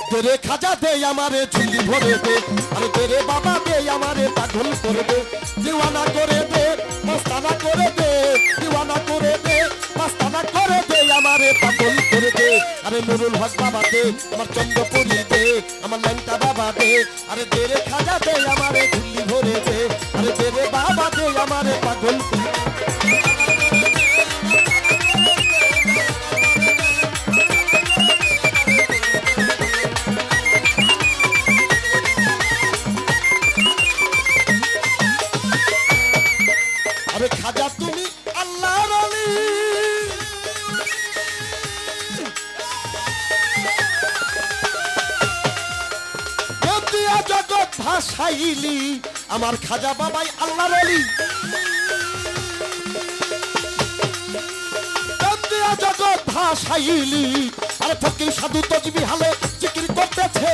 तेरे खाजा दे हमारे झुल्ली भरे दे, अरे तेरे बाबा दे हमारे पागल कर दे, दीवाना करे दे, मस्ताना करे दे, दीवाना करे दे, मस्ताना करे दे, हमारे पागल करे दे। अरे नुरुल हक बाबा दे, अमर चंद्रपुरी दे, अमर लंका बाबा दे, अरे तेरे खाजा दे हमारे झुल्ली भरे दे, अरे तेरे बाबा दे हमारे पागल कर दे। अरे खाजा तुमी अल्लाहर अली, দিয়া জগৎ ভাসাইলি, আমার খাজা বাবাই আল্লাহর অলি। দিয়া জগৎ ভাসাইলি, আরে ফকির সাধু তজবি হালে জিকির করতেছে,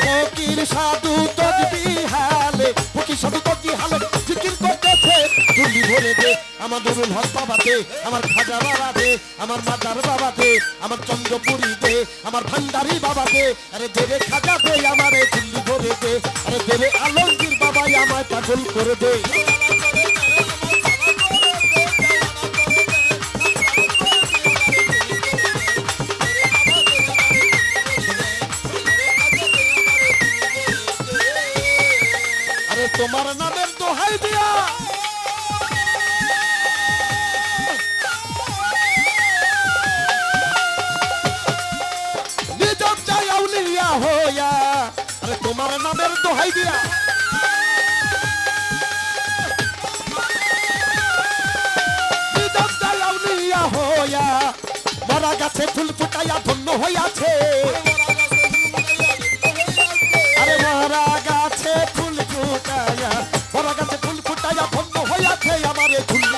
ফকির সাধু তজবি হালে, ফকির সাধু তজবি হালে জিকির করতেছে। ঝুলি ভরে দে আমার নুরুল হক বাবা দে, আমার খাজা বাবা দে, আমার মাদার বাবা দে, আমার চন্দ্রপুরি দে, আমার ভান্ডারি বাবা দে, আরে দেরে খাজা দে আমারে ঝুলি ভরে দে, আরে দেরে আলমগীর বাবাই আমায় পাগল করে দে। আরে তোমার নামের দোহাই দিয়া নিজম চাই আউলিয়া হইয়া, আরে তোমার নামের দোহাই দিয়া নিজম চাই আউলিয়া হইয়া, মরা গাছে ফুল ফুটাইয়া ধন্য হইয়াছে, আরে মরা গাছে ফুল ফুটাইয়া, মরা গাছে ফুল ফুটাইয়া ধন্য হইয়াছে আমারে ঝুলি।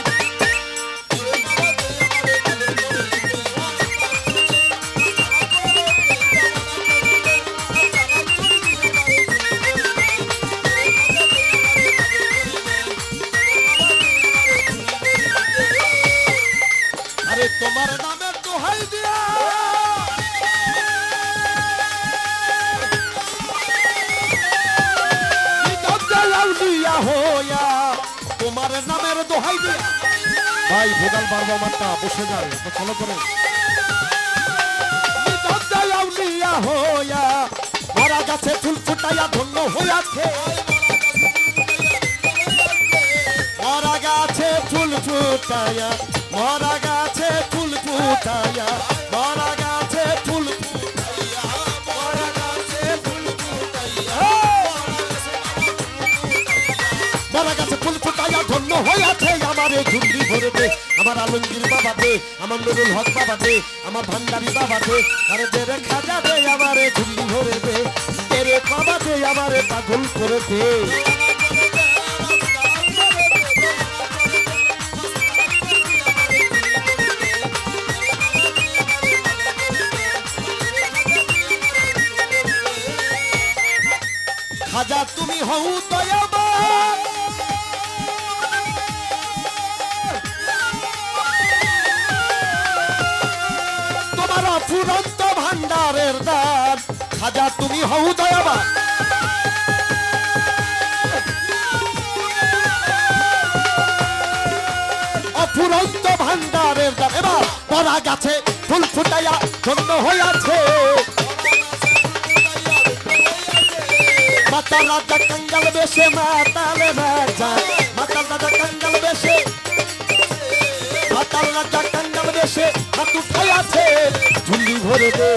আরে তোমার নামের দোহাই দিয়া হইয়া, তোমার নামের দোহাই দিয়া। ভাই ভোগাল বারবা মাত্রা বসে যায় তো ফলো করে। হইয়া মরা গাছে ফুল ফুটাইয়া ধন্য হইয়াছে, মরা গাছে ফুল ফুটাইয়া, মরা গাছে ফুল ফুটাইয়া, মরা গাছে ফুল ফুটাইয়া, মরা গাছে ফুল ফুটাইয়া, মরা গাছে ফুল ফুটাইয়া ধন্য হইয়াছে আমারে ঝুলি ভরে দে, আমার আলমগীর বাবা দে, আমার নুরুল হক বাবা দে, আমার ভান্ডারি বাবা দে, আরে তেরে খাজা দে আমারে ঝুলি ভরে দে, তেরে বাবা দে আমারে পাগল করে দে। খাজা তুমি হও দয়াবান, তোমার অফুরন্ত ভান্ডারের দান, খাজা তুমি হও দয়াবান, অফুরন্ত ভান্ডারের দান। এবার মরা গাছে ফুল ফুটাইয়া ধন্য হইয়াছে, মাতাল রাজা কাঙ্গাল বেশে, মাতাল রাজা, মাতাল রাজা কাঙ্গাল বেশে, মাতাল রাজা কাঙ্গাল বেশে হাত উঠাইয়াছে, ঝুলি ভরে দে,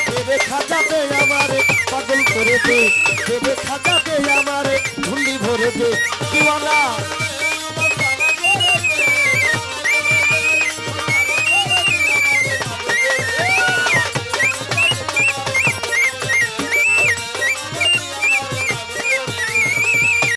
দেবে খাজা দে আমারে পাগল করে দে, দেবে খাজা দে আমারে ঝুলি ভরে দে, দিওয়ানা